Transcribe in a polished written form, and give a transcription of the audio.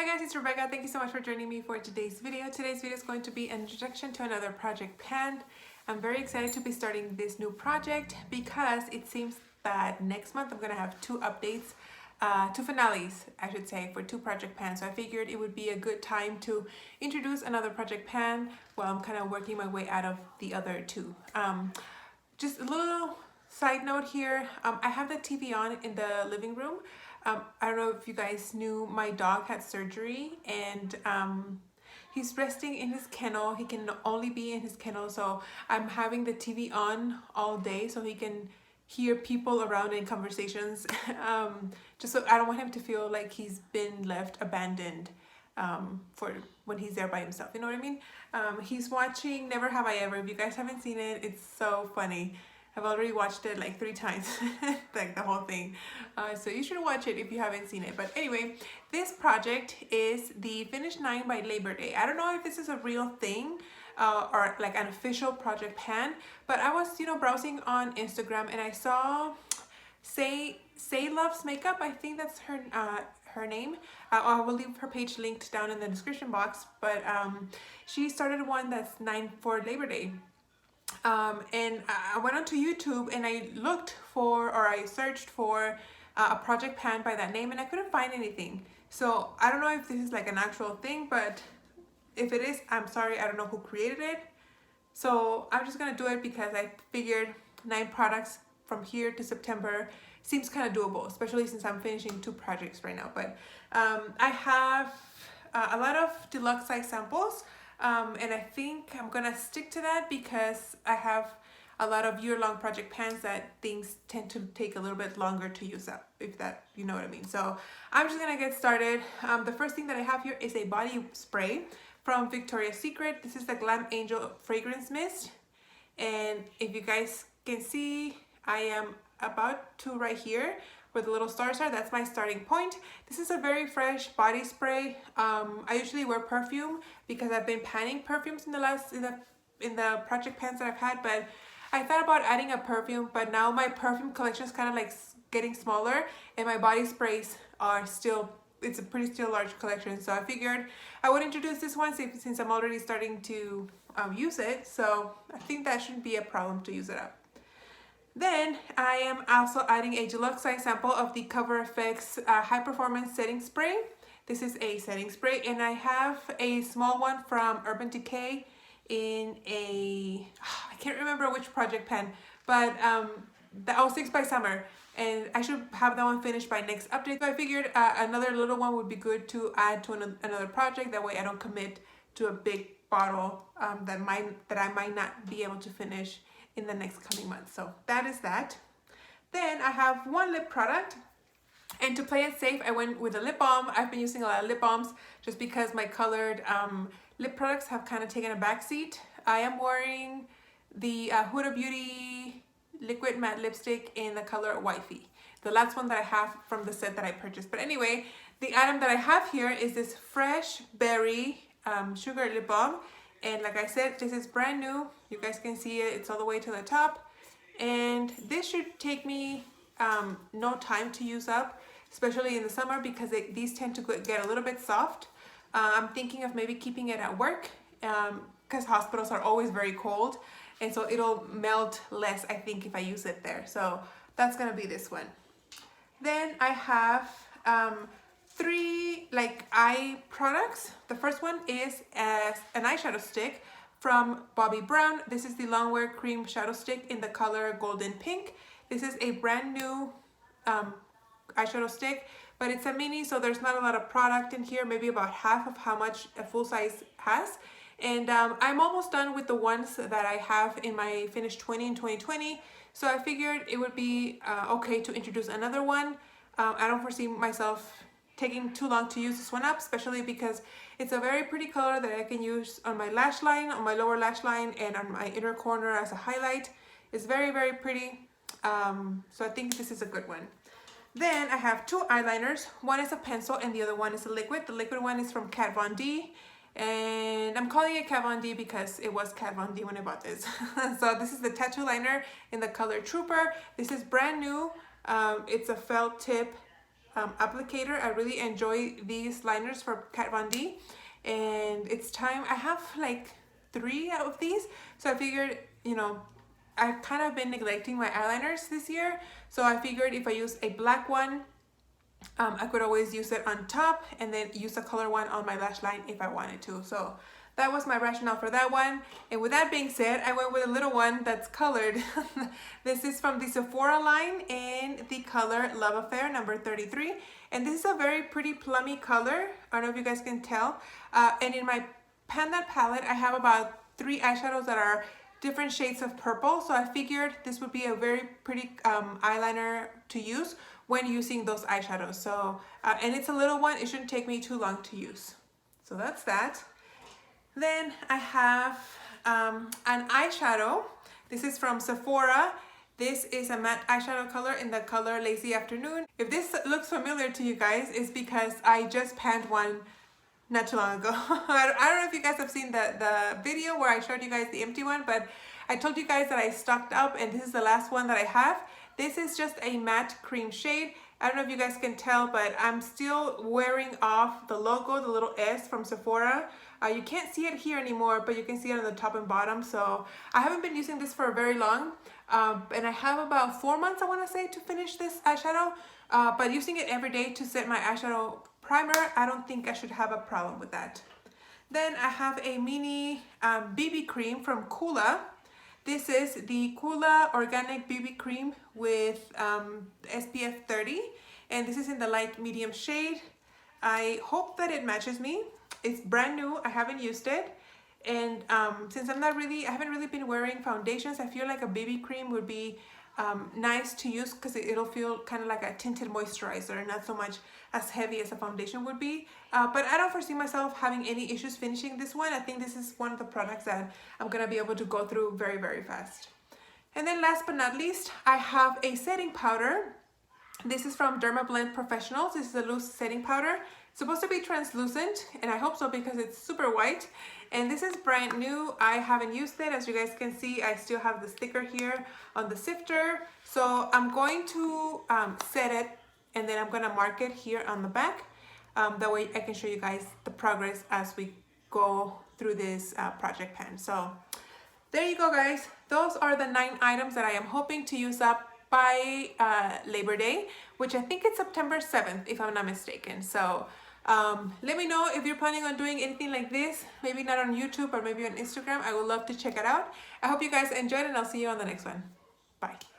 Hi guys, it's Rebecca. Thank you so much for joining me for today's video. Today's video is going to be an introduction to another project pan. I'm very excited to be starting this new project because it seems that next month I'm going to have two updates, two finales, I should say, for two project pans. So I figured it would be a good time to introduce another project pan while I'm kind of working my way out of the other two. Just a little side note here, I have the TV on in the living room. I don't know if you guys knew, my dog had surgery and he's resting in his kennel. He can only be in his kennel, so I'm having the TV on all day so he can hear people around in conversations. Just so I don't want him to feel like he's been left abandoned for when he's there by himself. You know what I mean? He's watching Never Have I Ever. If you guys haven't seen it, it's so funny. I've already watched it like 3 times, like the whole thing. So you should watch it if you haven't seen it. But anyway, this project is the Finish 9 by Labor Day. I don't know if this is a real thing or like an official project pan, but I was, browsing on Instagram and I saw Say Loves Makeup. I think that's her name. I will leave her page linked down in the description box. But she started one that's 9 for Labor Day. And I went onto YouTube and I looked for, or I searched for a project pan by that name and I couldn't find anything. So I don't know if this is like an actual thing, but if it is, I'm sorry, I don't know who created it. So I'm just gonna do it because I figured 9 products from here to September seems kind of doable, especially since I'm finishing 2 projects right now. But I have a lot of deluxe size samples. And I think I'm gonna stick to that because I have a lot of year-long project pans that things tend to take a little bit longer to use up, if that, you know what I mean. So I'm just gonna get started. The first thing that I have here is a body spray from Victoria's Secret. This is the Glam Angel Fragrance Mist. And if you guys can see, I am about to right here where the little stars are. That's my starting point. This is a very fresh body spray. I usually wear perfume because I've been panning perfumes in the project pans that I've had, but I thought about adding a perfume, but now my perfume collection is kind of like getting smaller and my body sprays are still, it's a pretty still large collection. So I figured I would introduce this one since I'm already starting to use it. So I think that shouldn't be a problem to use it up. Then I am also adding a deluxe size sample of the Cover FX High Performance Setting Spray. This is a setting spray and I have a small one from Urban Decay in a, I can't remember which project pan, but the 06 by Summer, and I should have that one finished by next update. So I figured another little one would be good to add to another project. That way I don't commit to a big bottle that I might not be able to finish in the next coming months. So that is that. Then I have one lip product, and to play it safe I went with a lip balm. I've been using a lot of lip balms just because my colored lip products have kind of taken a backseat. I am wearing the Huda Beauty liquid matte lipstick in the color Wifey, the last one that I have from the set that I purchased. But anyway, the item that I have here is this Fresh Berry sugar lip balm. And like I said, this is brand new. You guys can see it, it's all the way to the top. And this should take me no time to use up, especially in the summer because these tend to get a little bit soft. I'm thinking of maybe keeping it at work because hospitals are always very cold. And so it'll melt less, I think, if I use it there. So that's gonna be this one. Then I have 3 like eye products. The first one is an eyeshadow stick from Bobbi Brown. This is the Longwear Cream Shadow Stick in the color Golden Pink. This is a brand new eyeshadow stick, but it's a mini, so there's not a lot of product in here, maybe about half of how much a full size has. And I'm almost done with the ones that I have in my Finish 20 in 2020. So I figured it would be okay to introduce another one. I don't foresee myself taking too long to use this one up, especially because it's a very pretty color that I can use on my lash line, on my lower lash line, and on my inner corner as a highlight. It's very, very pretty. So I think this is a good one. Then I have 2 eyeliners. One is a pencil and the other one is a liquid. The liquid one is from Kat Von D. And I'm calling it Kat Von D because it was Kat Von D when I bought this. So this is the tattoo liner in the color Trooper. This is brand new. It's a felt tip applicator. I really enjoy these liners for Kat Von D, and it's time. I have like 3 of these, so I figured, you know, I've kind of been neglecting my eyeliners this year, so I figured if I use a black one, I could always use it on top and then use a color one on my lash line if I wanted to. So that was my rationale for that one. And with that being said, I went with a little one that's colored. This is from the Sephora line in the color Love Affair number 33. And this is a very pretty plummy color. I don't know if you guys can tell. And in my Panda palette, I have about 3 eyeshadows that are different shades of purple. So I figured this would be a very pretty eyeliner to use when using those eyeshadows. So, and it's a little one, it shouldn't take me too long to use. So that's that. Then I have an eyeshadow. This is from Sephora. This is a matte eyeshadow color in the color Lazy Afternoon. If this looks familiar to you guys, it's because I just panned one not too long ago. I don't know if you guys have seen the video where I showed you guys the empty one, but I told you guys that I stocked up and this is the last one that I have. This is just a matte cream shade. I don't know if you guys can tell, but I'm still wearing off the logo, the little S from Sephora. You can't see it here anymore, but you can see it on the top and bottom. So I haven't been using this for very long. And I have about 4 months, I want to say, to finish this eyeshadow. But using it every day to set my eyeshadow primer, I don't think I should have a problem with that. Then I have a mini BB cream from Kula. This is the Kula Organic BB Cream with SPF 30, and this is in the light medium shade. I hope that it matches me. It's brand new, I haven't used it, and since I haven't really been wearing foundations, I feel like a BB cream would be nice to use because it'll feel kind of like a tinted moisturizer, not so much as heavy as a foundation would be. But I don't foresee myself having any issues finishing this one. I think this is one of the products that I'm gonna be able to go through very, very fast. And then last but not least, I have a setting powder. This is from Dermablend Professionals. This is a loose setting powder. It's supposed to be translucent, and I hope so because it's super white. And this is brand new. I haven't used it. As you guys can see, I still have the sticker here on the sifter. So I'm going to set it, and then I'm gonna mark it here on the back. That way I can show you guys the progress as we go through this project pan. So there you go, guys. Those are the 9 items that I am hoping to use up by Labor Day, which I think it's September 7th, if I'm not mistaken. So let me know if you're planning on doing anything like this, maybe not on YouTube or maybe on Instagram. I would love to check it out. I hope you guys enjoyed, and I'll see you on the next one. Bye.